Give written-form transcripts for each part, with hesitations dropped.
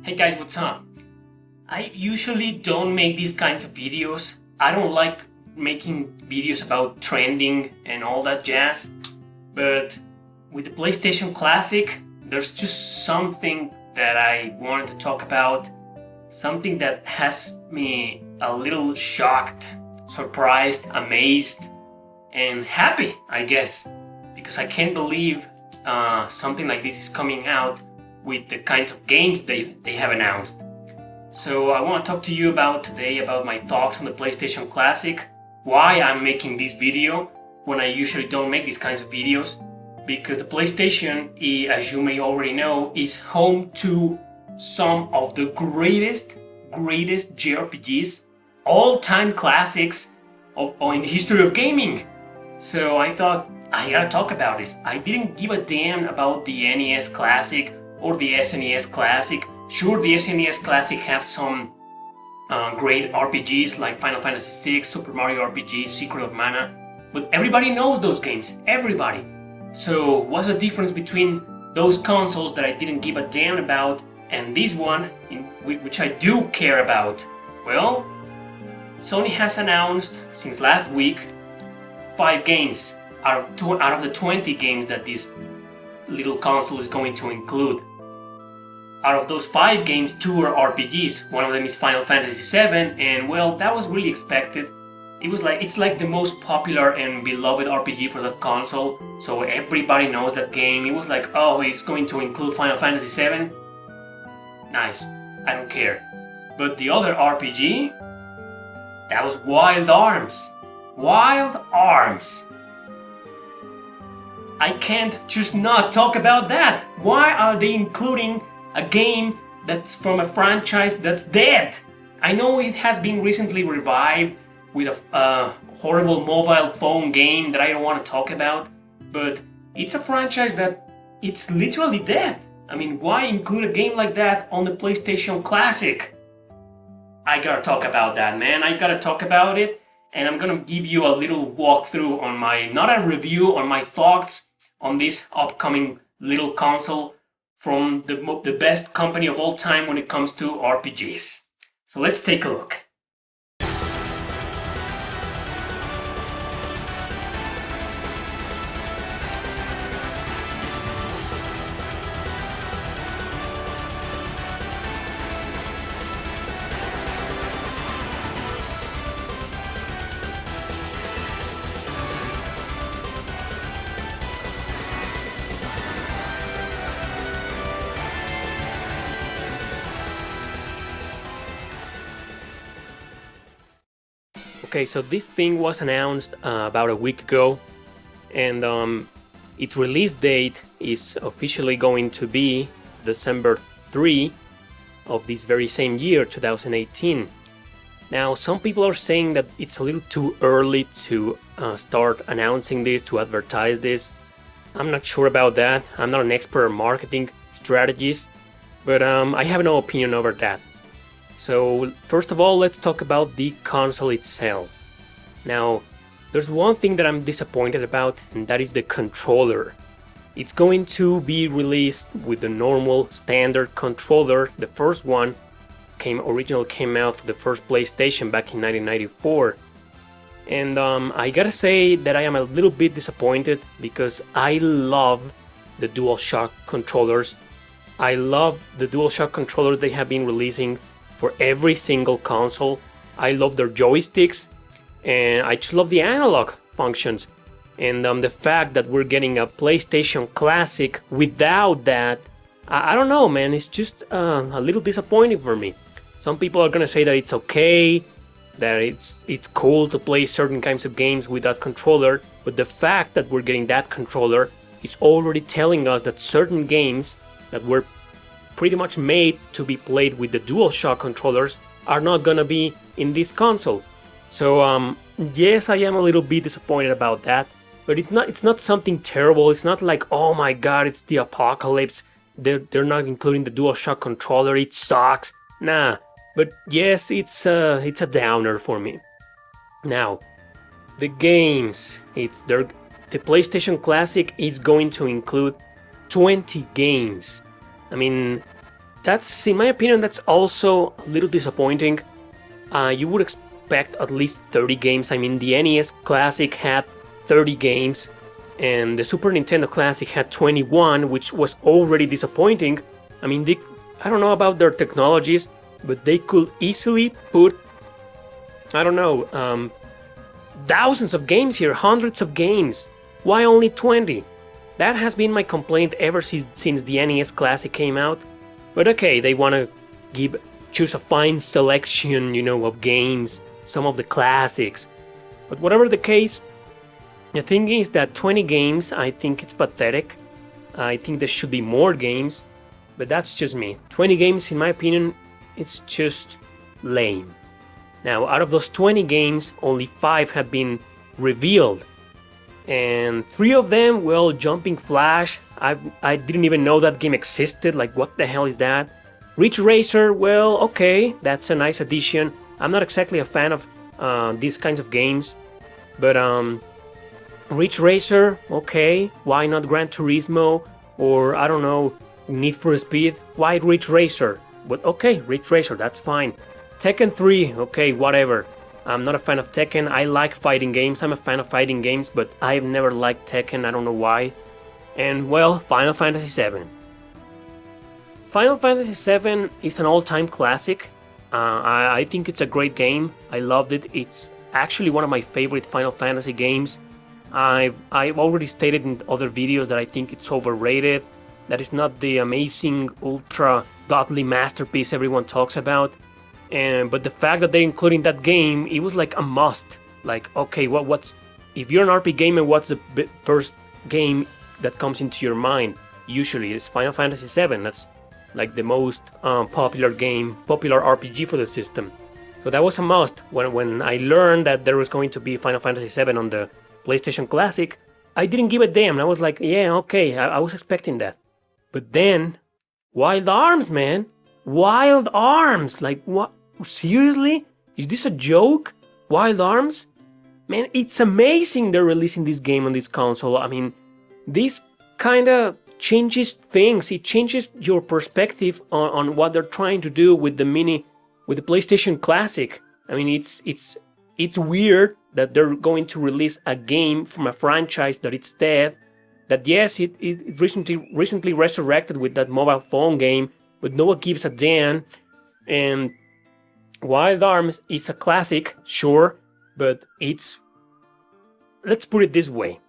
Hey guys, what's up? I usually don't make these kinds of videos. I don't like making videos about trending and all that jazz. But with the PlayStation Classic, there's just something that I wanted to talk about. Something that has me a little shocked, surprised, amazed, and happy, I guess. Because I can't believe something like this is coming out with the kinds of games they have announced. So I want to talk to you today about my thoughts on the PlayStation Classic, why I'm making this video when I usually don't make these kinds of videos, because the PlayStation, as you may already know, is home to some of the greatest JRPGs, all-time classics in the history of gaming. So I thought, I gotta talk about this. I didn't give a damn about the NES Classic or the SNES Classic. Sure, the SNES Classic have some great RPGs like Final Fantasy VI, Super Mario RPG, Secret of Mana, but everybody knows those games, everybody. So what's the difference between those consoles that I didn't give a damn about and this one, which I do care about? Well, Sony has announced since last week 5 games out of the 20 games that this little console is going to include. Out of those 5 games, 2 are RPGs. One of them is Final Fantasy VII, and well, that was really expected. It's like the most popular and beloved RPG for that console, so everybody knows that game. It was like, oh, it's going to include Final Fantasy VII? Nice, I don't care. But the other RPG, that was Wild Arms. Wild Arms. I can't just not talk about that. Why are they including a game that's from a franchise that's dead? I know it has been recently revived with a horrible mobile phone game that I don't want to talk about, but it's a franchise that it's literally dead. I mean, why include a game like that on the PlayStation Classic? I gotta talk about that, man. I gotta talk about it, and I'm gonna give you a little walkthrough on not a review, on my thoughts on this upcoming little console from the best company of all time when it comes to RPGs. So let's take a look. Okay, so this thing was announced about a week ago, and its release date is officially going to be December 3 of this very same year, 2018. Now, some people are saying that it's a little too early to start announcing this, to advertise this. I'm not sure about that. I'm not an expert in marketing strategies, but I have no opinion over that. So first of all, let's talk about the console itself. Now, there's one thing that I'm disappointed about, and that is the controller. It's going to be released with the normal standard controller. The first one originally came out for the first PlayStation back in 1994. And I gotta say that I am a little bit disappointed because I love the DualShock controllers. I love the DualShock controllers they have been releasing for every single console. I love their joysticks, and I just love the analog functions. And the fact that we're getting a PlayStation Classic without that, I don't know, man, it's just a little disappointing for me. Some people are gonna say that it's okay, that it's cool to play certain kinds of games with that controller, but the fact that we're getting that controller is already telling us that certain games that were pretty much made to be played with the DualShock controllers are not gonna be in this console. So yes, I am a little bit disappointed about that, but it's not something terrible. It's not like, oh my god, it's the apocalypse, they're not including the DualShock controller, it sucks. Nah, but yes, it's a downer for me. Now, the games, the PlayStation Classic is going to include 20 games. I mean, that's, in my opinion, that's also a little disappointing. You would expect at least 30 games. I mean, the NES Classic had 30 games, and the Super Nintendo Classic had 21, which was already disappointing. I mean, I don't know about their technologies, but they could easily put, I don't know, thousands of games here, hundreds of games. Why only 20? That has been my complaint ever since the NES Classic came out. But okay, they want to choose a fine selection, of games, some of the classics. But whatever the case, the thing is that 20 games, I think it's pathetic. I think there should be more games, but that's just me. 20 games, in my opinion, it's just lame. Now, out of those 20 games, only 5 have been revealed. And 3 of them, well, Jumping Flash, I didn't even know that game existed, like what the hell is that? Ridge Racer, well, okay, that's a nice addition. I'm not exactly a fan of these kinds of games, but Ridge Racer, okay, why not Gran Turismo, or I don't know, Need for Speed, why Ridge Racer? But okay, Ridge Racer, that's fine. Tekken 3, okay, whatever. I'm not a fan of Tekken. I like fighting games. I'm a fan of fighting games, but I've never liked Tekken. I don't know why. And well, Final Fantasy VII. Final Fantasy VII is an all-time classic. I think it's a great game. I loved it. It's actually one of my favorite Final Fantasy games. I've already stated in other videos that I think it's overrated. That it's not the amazing, ultra godly masterpiece everyone talks about. But the fact that they're including that game, it was like a must. Like, okay, what's if you're an RPG gamer, what's the first game that comes into your mind? Usually, it's Final Fantasy VII. That's like the most popular RPG for the system. So that was a must. When I learned that there was going to be Final Fantasy VII on the PlayStation Classic, I didn't give a damn. I was like, yeah, okay, I was expecting that. But then, Wild Arms, man. Wild Arms! Like, what? Seriously? Is this a joke? Wild Arms? Man, it's amazing they're releasing this game on this console. I mean, this kinda changes things. It changes your perspective on what they're trying to do with the PlayStation Classic. I mean, it's weird that they're going to release a game from a franchise that it's dead. That yes, it recently resurrected with that mobile phone game, but no one gives a damn. And Wild Arms is a classic, sure, but let's put it this way.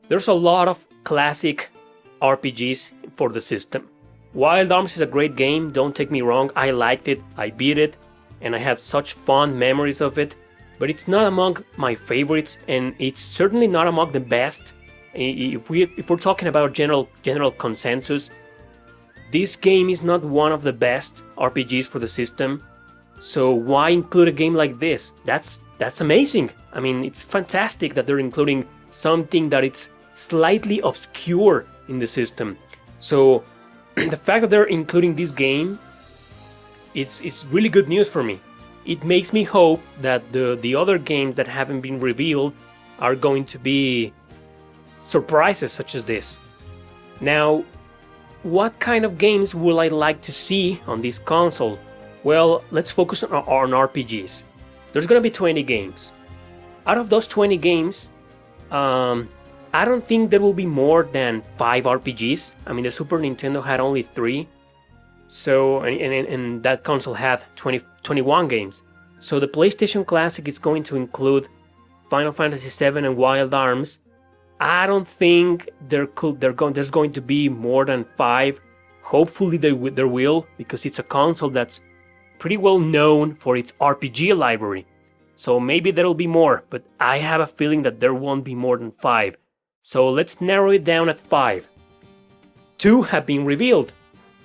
There's a lot of classic RPGs for the system. Wild Arms is a great game, don't take me wrong, I liked it, I beat it, and I have such fond memories of it, but it's not among my favorites, and it's certainly not among the best. If we're talking about general consensus, this game is not one of the best RPGs for the system. So why include a game like this? That's amazing. I mean, it's fantastic that they're including something that it's slightly obscure in the system. So the fact that they're including this game, it's really good news for me. It makes me hope that the other games that haven't been revealed are going to be surprises such as this. Now, what kind of games will I like to see on this console? Well, let's focus on RPGs. There's gonna be 20 games. Out of those 20 games, I don't think there will be more than 5 RPGs. I mean, the Super Nintendo had only 3. So, and that console had 21 games. So the PlayStation Classic is going to include Final Fantasy VII and Wild Arms. I don't think there's going to be more than 5. Hopefully there will, because it's a console that's pretty well known for its RPG library. So maybe there'll be more, but I have a feeling that there won't be more than 5. So let's narrow it down at 5. 2 have been revealed.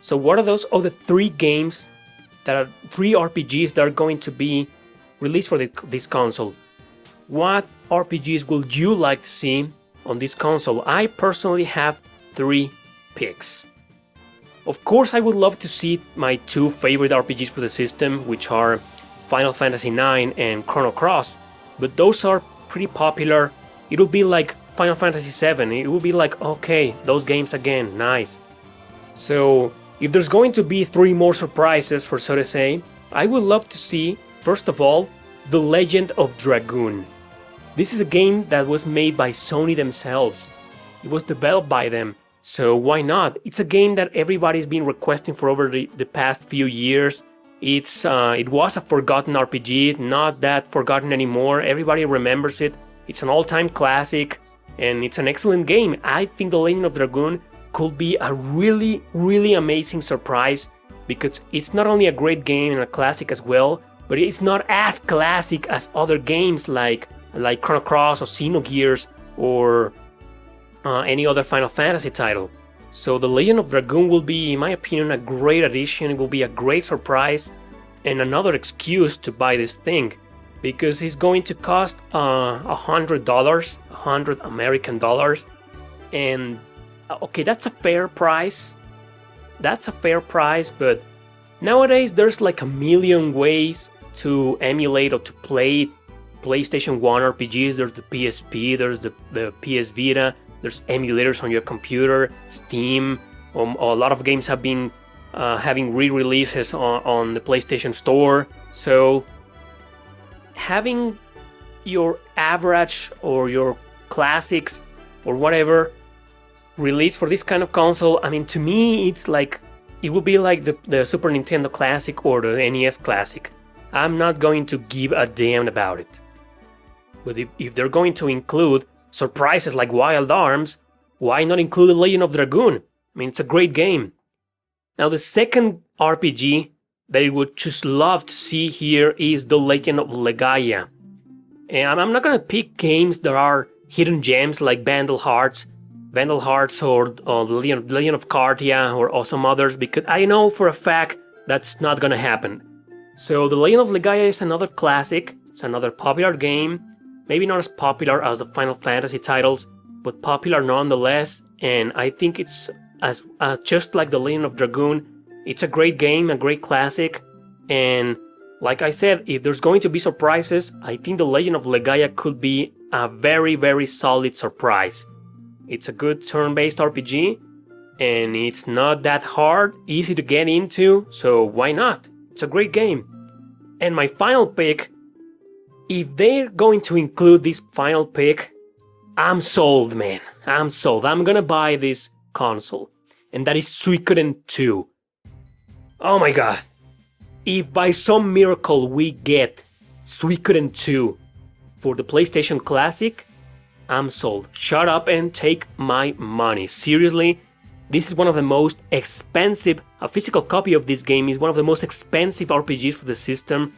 So what are those other 3 games that are 3 RPGs that are going to be released for this console? What RPGs would you like to see on this console? I personally have 3 picks. Of course, I would love to see my 2 favorite RPGs for the system, which are Final Fantasy IX and Chrono Cross, but those are pretty popular. It'll be like Final Fantasy VII. It will be like, okay, those games again, nice. So if there's going to be 3 more surprises, for so to say, I would love to see, first of all, The Legend of Dragoon. This is a game that was made by Sony themselves. It was developed by them, so why not? It's a game that everybody's been requesting for over the past few years. It was a forgotten RPG, not that forgotten anymore. Everybody remembers it. It's an all-time classic, and it's an excellent game. I think The Legend of Dragoon could be a really, really amazing surprise, because it's not only a great game and a classic as well, but it's not as classic as other games like Chrono Cross or Xenogears or any other Final Fantasy title. So The Legend of Dragoon will be, in my opinion, a great addition. It will be a great surprise and another excuse to buy this thing, because it's going to cost $100, $100 American dollars, and okay, that's a fair price. That's a fair price, but nowadays there's like a million ways to emulate or to play PlayStation 1 RPGs. There's the PSP, there's the PS Vita, there's emulators on your computer, Steam. A lot of games have been having re-releases on the PlayStation Store. So having your average or your classics or whatever released for this kind of console, I mean, to me, it's like, it will be like the Super Nintendo Classic or the NES Classic. I'm not going to give a damn about it. But if they're going to include surprises like Wild Arms, why not include The Legend of Dragoon? I mean, it's a great game. Now, the second RPG that I would just love to see here is The Legend of Legaia. And I'm not going to pick games that are hidden gems like Vandal Hearts or The Legend of Cartia or some others, because I know for a fact that's not going to happen. So The Legend of Legaia is another classic. It's another popular game. Maybe not as popular as the Final Fantasy titles, but popular nonetheless. And I think it's as just like The Legend of Dragoon. It's a great game, a great classic. And like I said, if there's going to be surprises, I think The Legend of Legaia could be a very, very solid surprise. It's a good turn-based RPG, and it's not that hard, easy to get into, so why not? It's a great game. And my final pick, if they're going to include this final pick, I'm sold, man. I'm sold. I'm gonna buy this console. And that is Suikoden 2. Oh my god. If by some miracle we get Suikoden 2 for the PlayStation Classic, I'm sold. Shut up and take my money. Seriously, this is one of the most expensive, a physical copy of this game is one of the most expensive RPGs for the system,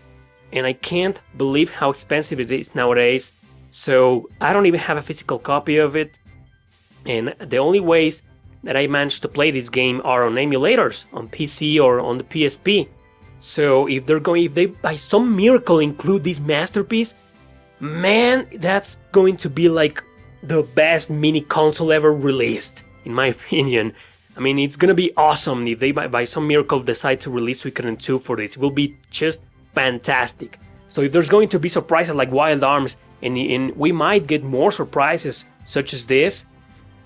and I can't believe how expensive it is nowadays. So I don't even have a physical copy of it, and the only ways that I managed to play this game are on emulators, on PC or on the PSP. So if they by some miracle include this masterpiece, man, that's going to be like the best mini console ever released, in my opinion. I mean, it's gonna be awesome if they by some miracle decide to release Suikoden 2 for this. It will be just fantastic. So if there's going to be surprises like Wild Arms, and we might get more surprises such as this,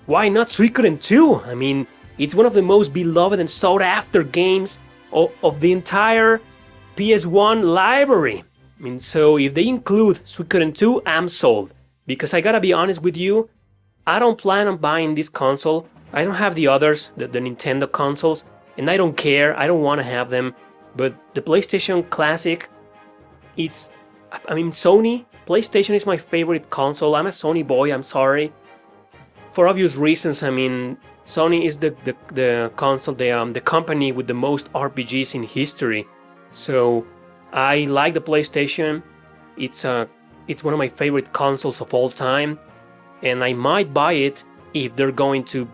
why not Suikoden 2? I mean, it's one of the most beloved and sought after games of the entire PS1 library. I mean, so if they include Suikoden 2, I'm sold. Because I gotta be honest with you, I don't plan on buying this console. I don't have the others, the Nintendo consoles, and I don't care, I don't want to have them. But the PlayStation Classic, Sony, PlayStation is my favorite console. I'm a Sony boy, I'm sorry. For obvious reasons, I mean, Sony is the console, the company with the most RPGs in history. So I like the PlayStation. It's one of my favorite consoles of all time, and I might buy it if they're going to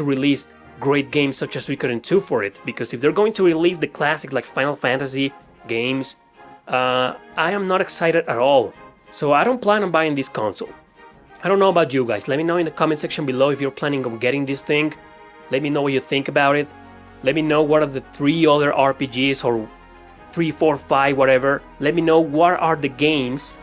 release great games such as Suikoden 2 for it. Because if they're going to release the classic like Final Fantasy games, I am not excited at all. So I don't plan on buying this console. I don't know about you guys. Let me know in the comment section below if you're planning on getting this thing. Let me know what you think about it. Let me know what are the 3 other RPGs or 3, 4, 5, whatever. Let me know what are the games,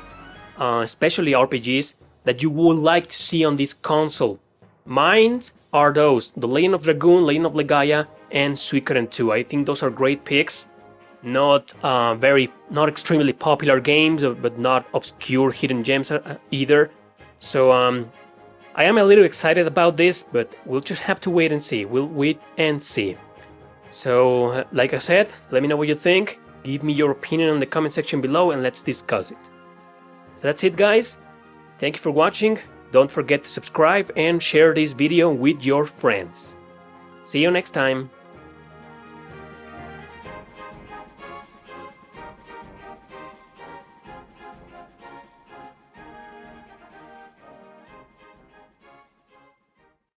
especially RPGs, that you would like to see on this console. Mine are those: The Legend of Dragoon, Legend of Legaia, and Suikoden 2. I think those are great picks. Not extremely popular games, but not obscure hidden gems either. So I am a little excited about this, but we'll just have to wait and see. We'll wait and see. So, like I said, let me know what you think. Give me your opinion in the comment section below and let's discuss it. So that's it, guys. Thank you for watching. Don't forget to subscribe and share this video with your friends. See you next time.